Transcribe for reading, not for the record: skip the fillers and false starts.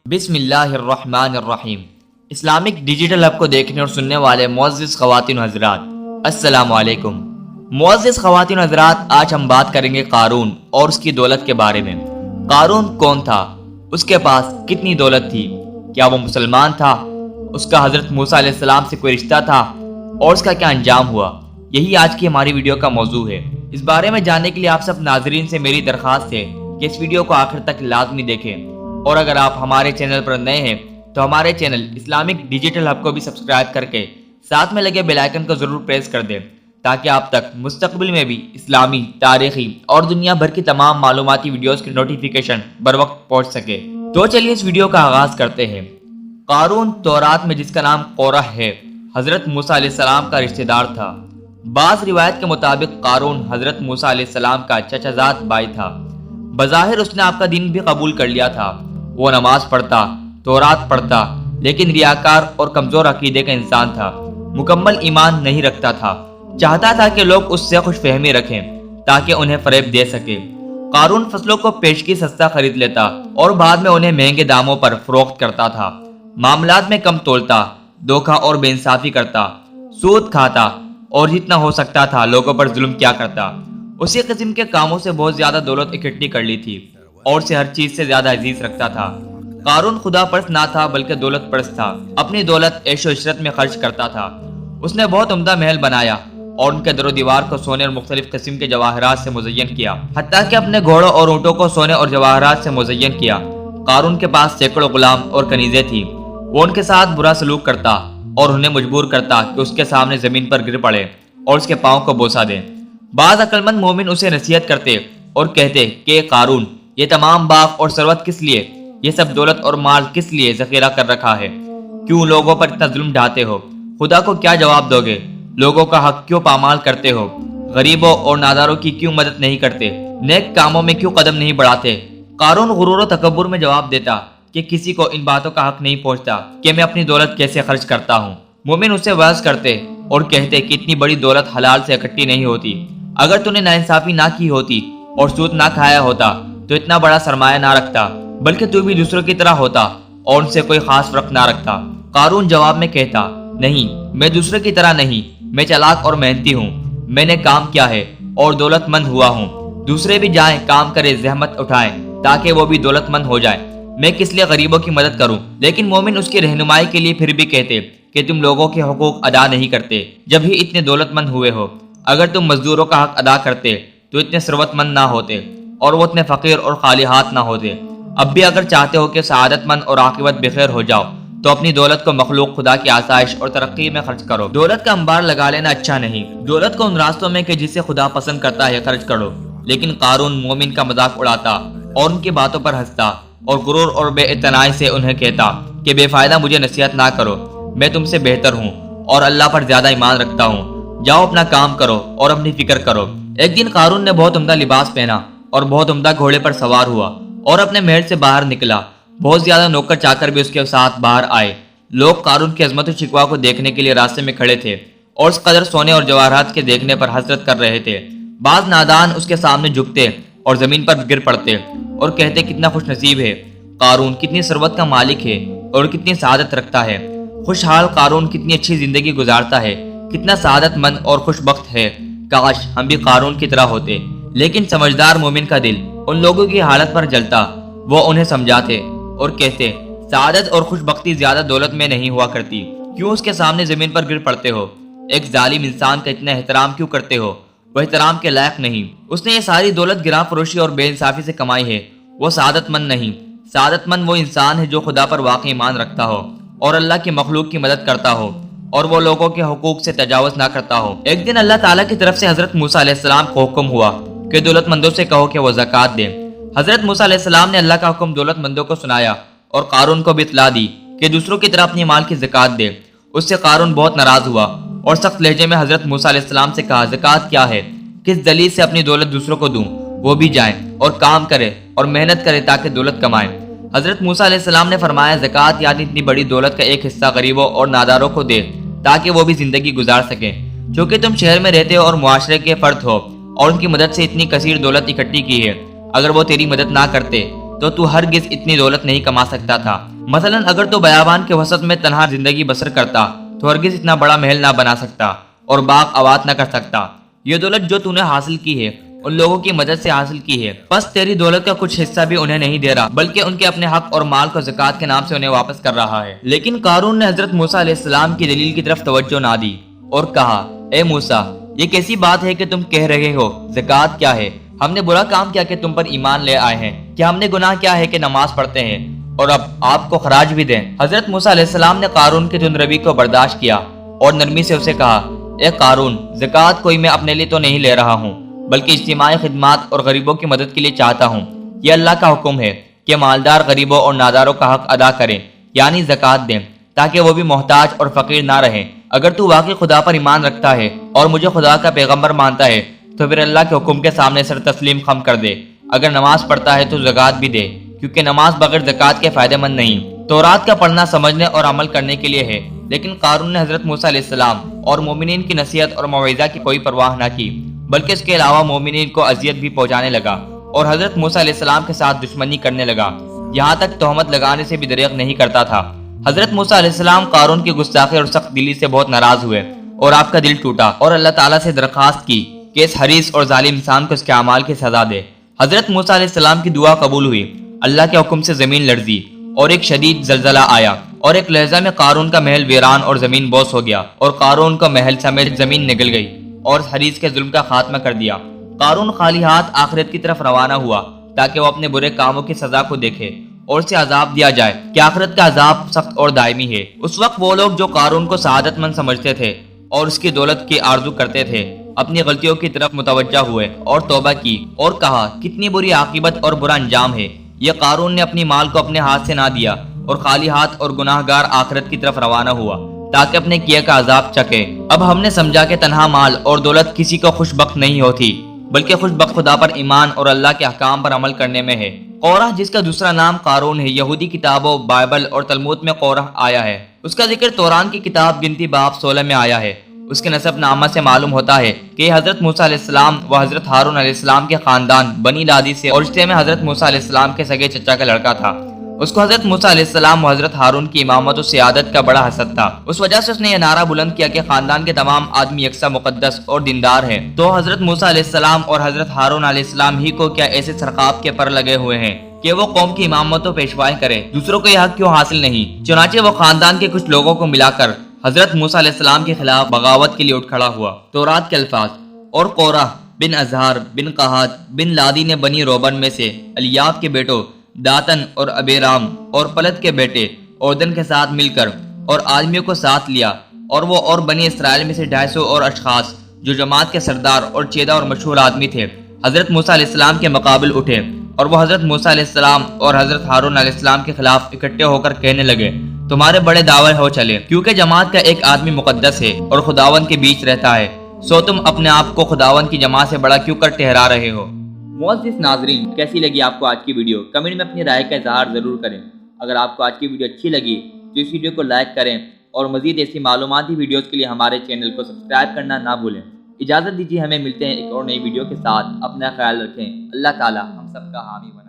بسم اللہ الرحمن الرحیم۔ اسلامک ڈیجیٹل ہب کو دیکھنے اور سننے والے معزز خواتین و حضرات، السلام علیکم۔ معزز خواتین و حضرات، آج ہم بات کریں گے قارون اور اس کی دولت کے بارے میں۔ قارون کون تھا؟ اس کے پاس کتنی دولت تھی؟ کیا وہ مسلمان تھا؟ اس کا حضرت موسیٰ علیہ السلام سے کوئی رشتہ تھا؟ اور اس کا کیا انجام ہوا؟ یہی آج کی ہماری ویڈیو کا موضوع ہے۔ اس بارے میں جاننے کے لیے آپ سب ناظرین سے میری درخواست ہے کہ اس ویڈیو کو آخر تک لازمی دیکھیں، اور اگر آپ ہمارے چینل پر نئے ہیں تو ہمارے چینل اسلامک ڈیجیٹل ہب کو بھی سبسکرائب کر کے ساتھ میں لگے بیل آئیکن کو ضرور پریس کر دیں، تاکہ آپ تک مستقبل میں بھی اسلامی، تاریخی اور دنیا بھر کی تمام معلوماتی ویڈیوز کی نوٹیفیکیشن بر وقت پہنچ سکے۔ تو چلیے اس ویڈیو کا آغاز کرتے ہیں۔ قارون تورات میں جس کا نام قورح ہے، حضرت موسیٰ علیہ السلام کا رشتہ دار تھا۔ بعض روایت کے مطابق قارون حضرت موسیٰ علیہ السلام کا چچا زاد بھائی تھا۔ بظاہر اس نے آپ کا دین بھی قبول کر لیا تھا، وہ نماز پڑھتا، تورات پڑھتا، لیکن ریاکار اور کمزور عقیدے کا انسان تھا، مکمل ایمان نہیں رکھتا تھا۔ چاہتا تھا کہ لوگ اس سے خوش فہمی رکھیں تاکہ انہیں فریب دے سکے۔ قارون فصلوں کو پیشگی سستا خرید لیتا اور بعد میں انہیں مہنگے داموں پر فروخت کرتا تھا۔ معاملات میں کم تولتا، دھوکہ اور بے انصافی کرتا، سود کھاتا اور جتنا ہو سکتا تھا لوگوں پر ظلم کیا کرتا۔ اسی قسم کے کاموں سے بہت زیادہ دولت اکٹھی کر لی تھی اور اسے ہر چیز سے زیادہ عزیز رکھتا تھا۔ قارون خدا پرست نہ تھا بلکہ دولت پرست تھا۔ اپنی دولت عیش و عشرت میں خرچ کرتا تھا۔ اس نے بہت عمدہ محل بنایا اور ان کے در و دیوار کو سونے اور مختلف قسم کے جواہرات سے مزین کیا، حتیٰ کہ اپنے گھوڑوں اور اونٹوں کو سونے اور جواہرات سے مزین کیا۔ قارون کے پاس سینکڑوں غلام اور کنیزیں تھیں۔ وہ ان کے ساتھ برا سلوک کرتا اور انہیں مجبور کرتا کہ اس کے سامنے زمین پر گر پڑے اور اس کے پاؤں کو بوسہ دیں۔ بعض عقلمند مومن اسے نصیحت کرتے اور کہتے کہ قارون، یہ تمام باغ اور ثروت کس لیے؟ یہ سب دولت اور مال کس لیے ذخیرہ کر رکھا ہے؟ کیوں لوگوں پر اتنا ظلم ڈھاتے ہو؟ خدا کو کیا جواب دو گے؟ لوگوں کا حق کیوں پامال کرتے ہو؟ غریبوں اور ناداروں کی کیوں مدد نہیں کرتے؟ نیک کاموں میں کیوں قدم نہیں بڑھاتے؟ قارون غرور و تکبر میں جواب دیتا کہ کسی کو ان باتوں کا حق نہیں پہنچتا کہ میں اپنی دولت کیسے خرچ کرتا ہوں۔ مومن اسے وعظ کرتے اور کہتے کہ اتنی بڑی دولت حلال سے اکٹھی نہیں ہوتی۔ اگر تو نے ناانصافی نہ کی ہوتی اور سود نہ کھایا ہوتا تو اتنا بڑا سرمایہ نہ رکھتا، بلکہ تو بھی دوسروں کی طرح ہوتا اور ان سے کوئی خاص فرق نہ رکھتا۔ قارون جواب میں کہتا، نہیں، میں دوسروں کی طرح نہیں، میں چالاک اور محنتی ہوں، میں نے کام کیا ہے اور دولت مند ہوا ہوں۔ دوسرے بھی جائیں، کام کرے، زحمت اٹھائیں تاکہ وہ بھی دولت مند ہو جائیں۔ میں کس لیے غریبوں کی مدد کروں؟ لیکن مومن اس کی رہنمائی کے لیے پھر بھی کہتے کہ تم لوگوں کے حقوق ادا نہیں کرتے جب ہی اتنے دولت مند ہوئے ہو۔ اگر تم مزدوروں کا حق ادا کرتے تو اتنے ثروت مند نہ ہوتے اور وہ اتنے فقیر اور خالی ہاتھ نہ ہوتے۔ اب بھی اگر چاہتے ہو کہ سعادت مند اور عاقبت بخیر ہو جاؤ تو اپنی دولت کو مخلوق خدا کی آسائش اور ترقی میں خرچ کرو۔ دولت کا انبار لگا لینا اچھا نہیں، دولت کو ان راستوں میں کہ جسے خدا پسند کرتا ہے خرچ کرو۔ لیکن قارون مومن کا مذاق اڑاتا اور ان کی باتوں پر ہنستا اور غرور اور بے اعتنائی سے انہیں کہتا کہ بے فائدہ مجھے نصیحت نہ کرو، میں تم سے بہتر ہوں اور اللہ پر زیادہ ایمان رکھتا ہوں، جاؤ اپنا کام کرو اور اپنی فکر کرو۔ ایک دن قارون نے بہت عمدہ لباس پہنا اور بہت عمدہ گھوڑے پر سوار ہوا اور اپنے محل سے باہر نکلا۔ بہت زیادہ نوکر چاکر بھی اس کے ساتھ باہر آئے۔ لوگ قارون کی عظمت و شکوہ کو دیکھنے کے لیے راستے میں کھڑے تھے اور اس قدر سونے اور جواہرات کے دیکھنے پر حسرت کر رہے تھے۔ بعض نادان اس کے سامنے جھکتے اور زمین پر گر پڑتے اور کہتے کتنا خوش نصیب ہے قارون، کتنی ثروت کا مالک ہے اور کتنی سعادت رکھتا ہے۔ خوشحال قارون کتنی اچھی زندگی گزارتا ہے، کتنا سعادت مند اور خوش بخت ہے، کاش ہم بھی قارون کی طرح ہوتے۔ لیکن سمجھدار مومن کا دل ان لوگوں کی حالت پر جلتا، وہ انہیں سمجھاتے اور کہتے سعادت اور خوش بختی زیادہ دولت میں نہیں ہوا کرتی، کیوں اس کے سامنے زمین پر گر پڑتے ہو؟ ایک ظالم انسان کا اتنا احترام کیوں کرتے ہو؟ وہ احترام کے لائق نہیں۔ اس نے یہ ساری دولت گراں فروشی اور بے انصافی سے کمائی ہے، وہ سعادت مند نہیں۔ سعادت مند وہ انسان ہے جو خدا پر واقعی ایمان رکھتا ہو اور اللہ کی مخلوق کی مدد کرتا ہو اور وہ لوگوں کے حقوق سے تجاوز نہ کرتا ہو۔ ایک دن اللہ تعالیٰ کی طرف سے حضرت موسیٰ علیہ السلام کو حکم ہوا کہ دولت مندوں سے کہو کہ وہ زکوٰۃ دیں۔ حضرت موسیٰ علیہ السلام نے اللہ کا حکم دولت مندوں کو سنایا اور قارون کو بھی اطلاع دی کہ دوسروں کی طرح اپنی مال کی زکوٰۃ دے۔ اس سے قارون بہت ناراض ہوا اور سخت لہجے میں حضرت موسیٰ علیہ السلام سے کہا، زکوٰۃ کیا ہے؟ کس دلیل سے اپنی دولت دوسروں کو دوں؟ وہ بھی جائیں اور کام کرے اور محنت کرے تاکہ دولت کمائیں۔ حضرت موسیٰ علیہ السلام نے فرمایا، زکوٰۃ یعنی اتنی بڑی دولت کا ایک حصہ غریبوں اور ناداروں کو دے تاکہ وہ بھی زندگی گزار سکیں۔ چونکہ تم شہر میں رہتے ہو اور معاشرے کے فرد ہو اور ان کی مدد سے اتنی کثیر دولت اکٹھی کی ہے، اگر وہ تیری مدد نہ کرتے تو ہرگز اتنی دولت نہیں کما سکتا تھا۔ مثلا اگر تو بیابان کے وسط میں تنہا زندگی بسر کرتا تو ہرگز اتنا بڑا محل نہ بنا سکتا اور باغ آباد نہ کر سکتا۔ یہ دولت جو تو نے حاصل کی ہے ان لوگوں کی مدد سے حاصل کی ہے، بس تیری دولت کا کچھ حصہ بھی انہیں نہیں دے رہا بلکہ ان کے اپنے حق اور مال کو زکوٰۃ کے نام سے انہیں واپس کر رہا ہے۔ لیکن قارون نے حضرت موسیٰ علیہ السلام کی دلیل کی طرف توجہ نہ دی اور کہا، اے موسیٰ، یہ کیسی بات ہے کہ تم کہہ رہے ہو زکوٰۃ کیا ہے؟ ہم نے برا کام کیا کہ تم پر ایمان لے آئے ہیں؟ کیا ہم نے گناہ کیا ہے کہ نماز پڑھتے ہیں اور اب آپ کو خراج بھی دیں؟ حضرت موسیٰ علیہ السلام نے قارون کی تند روی کو برداشت کیا اور نرمی سے اسے کہا، اے قارون، زکوٰۃ کوئی میں اپنے لیے تو نہیں لے رہا ہوں بلکہ اجتماعی خدمات اور غریبوں کی مدد کے لیے چاہتا ہوں۔ یہ اللہ کا حکم ہے کہ مالدار غریبوں اور ناداروں کا حق ادا کریں، یعنی زکوٰۃ دیں، تاکہ وہ بھی محتاج اور فقیر نہ رہیں۔ اگر تو واقعی خدا پر ایمان رکھتا ہے اور مجھے خدا کا پیغمبر مانتا ہے تو پھر اللہ کے حکم کے سامنے سر تسلیم خم کر دے۔ اگر نماز پڑھتا ہے تو زکوٰۃ بھی دے، کیونکہ نماز بغیر زکوٰۃ کے فائدہ مند نہیں۔ تورات کا پڑھنا سمجھنے اور عمل کرنے کے لیے ہے، لیکن قارون نے حضرت موسیٰ علیہ السلام اور مومنین کی نصیحت اور موعظہ کی کوئی پرواہ نہ کی، بلکہ اس کے علاوہ مومنین کو اذیت بھی پہنچانے لگا اور حضرت موسیٰ علیہ السلام کے ساتھ دشمنی کرنے لگا، یہاں تک تہمت لگانے سے بھی دریغ نہیں کرتا تھا۔ حضرت موسیٰ علیہ السلام قارون کی گستاخی اور سخت دلی سے بہت ناراض ہوئے اور آپ کا دل ٹوٹا اور اللہ تعالیٰ سے درخواست کی کہ اس حریص اور ظالم انسان کو اس کے اعمال کی سزا دے۔ حضرت موسیٰ علیہ السلام کی دعا قبول ہوئی، اللہ کے حکم سے زمین لرزی اور ایک شدید زلزلہ آیا اور ایک لہجہ میں قارون کا محل ویران اور زمین بوس ہو گیا اور قارون کا محل سمیت زمین نگل گئی اور حریص کے ظلم کا خاتمہ کر دیا۔ قارون خالی ہاتھ آخرت کی طرف روانہ ہوا تاکہ وہ اپنے برے کاموں کی سزا کو دیکھے اور اسے عذاب دیا جائے کہ آخرت کا عذاب سخت اور دائمی ہے۔ اس وقت وہ لوگ جو قارون کو سعادت مند سمجھتے تھے اور اس کی دولت کی آرزو کرتے تھے اپنی غلطیوں کی طرف متوجہ ہوئے اور توبہ کی اور کہا، کتنی بری عاقبت اور برا انجام ہے۔ یہ قارون نے اپنی مال کو اپنے ہاتھ سے نہ دیا اور خالی ہاتھ اور گناہ گار آخرت کی طرف روانہ ہوا تاکہ اپنے کیے کا عذاب چکے۔ اب ہم نے سمجھا کہ تنہا مال اور دولت کسی کو خوش بخت نہیں ہوتی بلکہ خوش بخت خدا پر ایمان اور اللہ کے احکام پر عمل کرنے میں ہے۔ قورہ، جس کا دوسرا نام قارون ہے، یہودی کتابوں بائبل اور تلمود میں قورہ آیا ہے۔ اس کا ذکر توران کی کتاب گنتی باب 16 میں آیا ہے۔ اس کے نسب نامہ سے معلوم ہوتا ہے کہ یہ حضرت موسیٰ علیہ السلام و حضرت ہارون علیہ السلام کے خاندان بنی لادی سے اور رشتے میں حضرت موسیٰ علیہ السلام کے سگے چچا کا لڑکا تھا۔ اس کو حضرت موسیٰ علیہ السلام و حضرت ہارون کی امامت و سیادت کا بڑا حسد تھا۔ اس وجہ سے اس نے یہ نعرہ بلند کیا کہ خاندان کے تمام آدمی یکساں مقدس اور دیندار ہیں، تو حضرت موسیٰ علیہ السلام اور حضرت ہارون علیہ السلام ہی کو کیا ایسے سرخاب کے پر لگے ہوئے ہیں کہ وہ قوم کی امامت و پیشوائی کرے، دوسروں کو یہ حق کیوں حاصل نہیں؟ چنانچہ وہ خاندان کے کچھ لوگوں کو ملا کر حضرت موسیٰ علیہ السلام کے خلاف بغاوت کے لیے اٹھ کھڑا ہوا۔ تورات کے الفاظ، اور قورہ بن ازہار بن قہات بن لادی نے بنی روبن میں سے الیاف کے بیٹوں داتن اور ابیرام اور پلت کے بیٹے اوردن کے ساتھ مل کر اور آدمیوں کو ساتھ لیا، اور وہ اور بنی اسرائیل میں سے 250 اور اشخاص جو جماعت کے سردار اور چیدہ اور مشہور آدمی تھے حضرت موسیٰ علیہ السلام کے مقابل اٹھے، اور وہ حضرت موسیٰ علیہ السلام اور حضرت ہارون علیہ السلام کے خلاف اکٹھے ہو کر کہنے لگے، تمہارے بڑے دعوے ہو چلے، کیونکہ جماعت کا ایک آدمی مقدس ہے اور خداوند کے بیچ رہتا ہے، سو تم اپنے آپ کو خداوند کی جماعت سے بڑا کیوں کر ٹھہرا رہے ہو؟ معزز ناظرین، کیسی لگی آپ کو آج کی ویڈیو؟ کمنٹ میں اپنی رائے کا اظہار ضرور کریں۔ اگر آپ کو آج کی ویڈیو اچھی لگی تو اس ویڈیو کو لائک کریں اور مزید ایسی معلوماتی ویڈیوز کے لیے ہمارے چینل کو سبسکرائب کرنا نہ بھولیں۔ اجازت دیجیے، ہمیں ملتے ہیں ایک اور نئی ویڈیو کے ساتھ۔ اپنا خیال رکھیں۔ اللہ تعالی ہم سب کا حامی بنے۔